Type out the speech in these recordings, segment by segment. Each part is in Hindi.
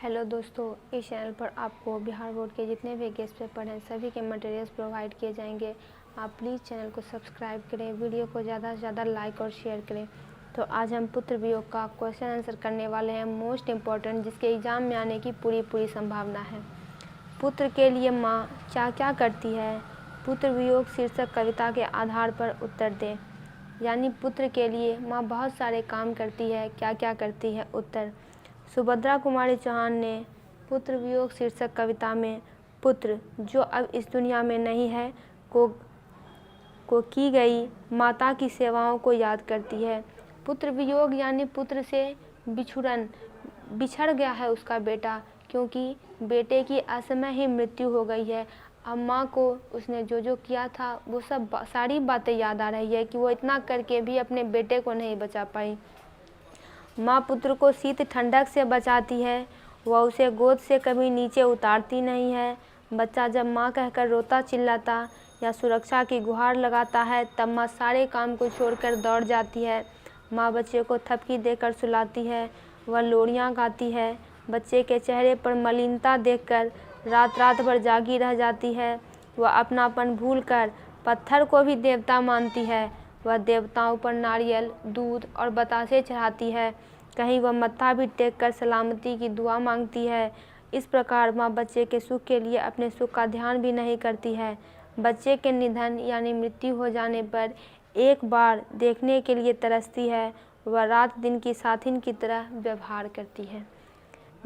हेलो दोस्तों, इस चैनल पर आपको बिहार बोर्ड के जितने भी गेस्ट पेपर हैं सभी के मटेरियल्स प्रोवाइड किए जाएंगे। आप प्लीज़ चैनल को सब्सक्राइब करें, वीडियो को ज़्यादा से ज़्यादा लाइक और शेयर करें। तो आज हम पुत्र वियोग का क्वेश्चन आंसर करने वाले हैं, मोस्ट इम्पॉर्टेंट, जिसके एग्ज़ाम में आने की पूरी संभावना है। पुत्र के लिए माँ क्या क्या करती है? पुत्र वियोग शीर्षक कविता के आधार पर उत्तर दें। यानी पुत्र के लिए माँ बहुत सारे काम करती है, क्या क्या करती है? उत्तर, सुभद्रा कुमारी चौहान ने पुत्र वियोग शीर्षक कविता में पुत्र जो अब इस दुनिया में नहीं है को की गई माता की सेवाओं को याद करती है। पुत्र वियोग यानी पुत्र से बिछड़ गया है उसका बेटा, क्योंकि बेटे की असमय ही मृत्यु हो गई है। अब माँ को उसने जो जो किया था वो सारी बातें याद आ रही है कि वो इतना करके भी अपने बेटे को नहीं बचा पाई। माँ पुत्र को शीत ठंडक से बचाती है, वह उसे गोद से कभी नीचे उतारती नहीं है। बच्चा जब माँ कहकर रोता चिल्लाता या सुरक्षा की गुहार लगाता है तब माँ सारे काम को छोड़कर दौड़ जाती है। माँ बच्चे को थपकी देकर सुलाती है, वह लोरियाँ गाती है। बच्चे के चेहरे पर मलिनता देखकर रात भर जागी रह जाती है। वह अपनापन भूलकर पत्थर को भी देवता मानती है। वह देवताओं पर नारियल, दूध और बतासे चढ़ाती है। कहीं वह मत्था भी टेक कर सलामती की दुआ मांगती है। इस प्रकार माँ बच्चे के सुख के लिए अपने सुख का ध्यान भी नहीं करती है। बच्चे के निधन यानी मृत्यु हो जाने पर एक बार देखने के लिए तरसती है। वह रात दिन की साथिन की तरह व्यवहार करती है।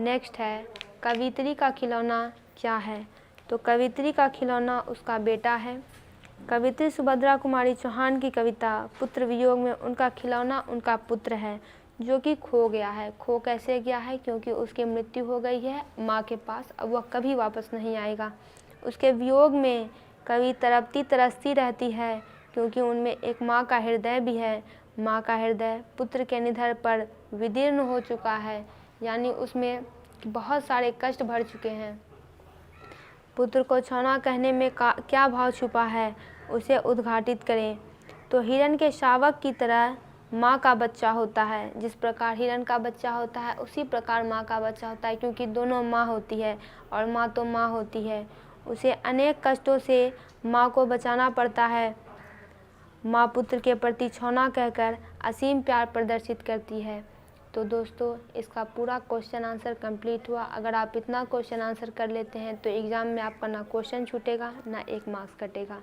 नेक्स्ट है, कवित्री का खिलौना क्या है? तो कवित्री का खिलौना उसका बेटा है। कवित्री सुभद्रा कुमारी चौहान की कविता पुत्र वियोग में उनका खिलौना उनका पुत्र है, जो कि खो गया है। खो कैसे गया है? क्योंकि उसकी मृत्यु हो गई है माँ के पास, अब वह कभी वापस नहीं आएगा। उसके वियोग में कवि तरसती रहती है, क्योंकि उनमें एक माँ का हृदय भी है। माँ का हृदय पुत्र के निधन पर विदीर्ण हो चुका है, यानी उसमें बहुत सारे कष्ट भर चुके हैं। पुत्र को छौना कहने में क्या भाव छुपा है, उसे उद्घाटित करें। तो हिरण के शावक की तरह माँ का बच्चा होता है। जिस प्रकार हिरण का बच्चा होता है उसी प्रकार माँ का बच्चा होता है, क्योंकि दोनों माँ होती है और माँ तो माँ होती है। उसे अनेक कष्टों से माँ को बचाना पड़ता है। माँ पुत्र के प्रति छौना कहकर असीम प्यार प्रदर्शित करती है। तो दोस्तों, इसका पूरा क्वेश्चन आंसर कंप्लीट हुआ। अगर आप इतना क्वेश्चन आंसर कर लेते हैं तो एग्ज़ाम में आपका ना क्वेश्चन छूटेगा ना एक मार्क्स कटेगा।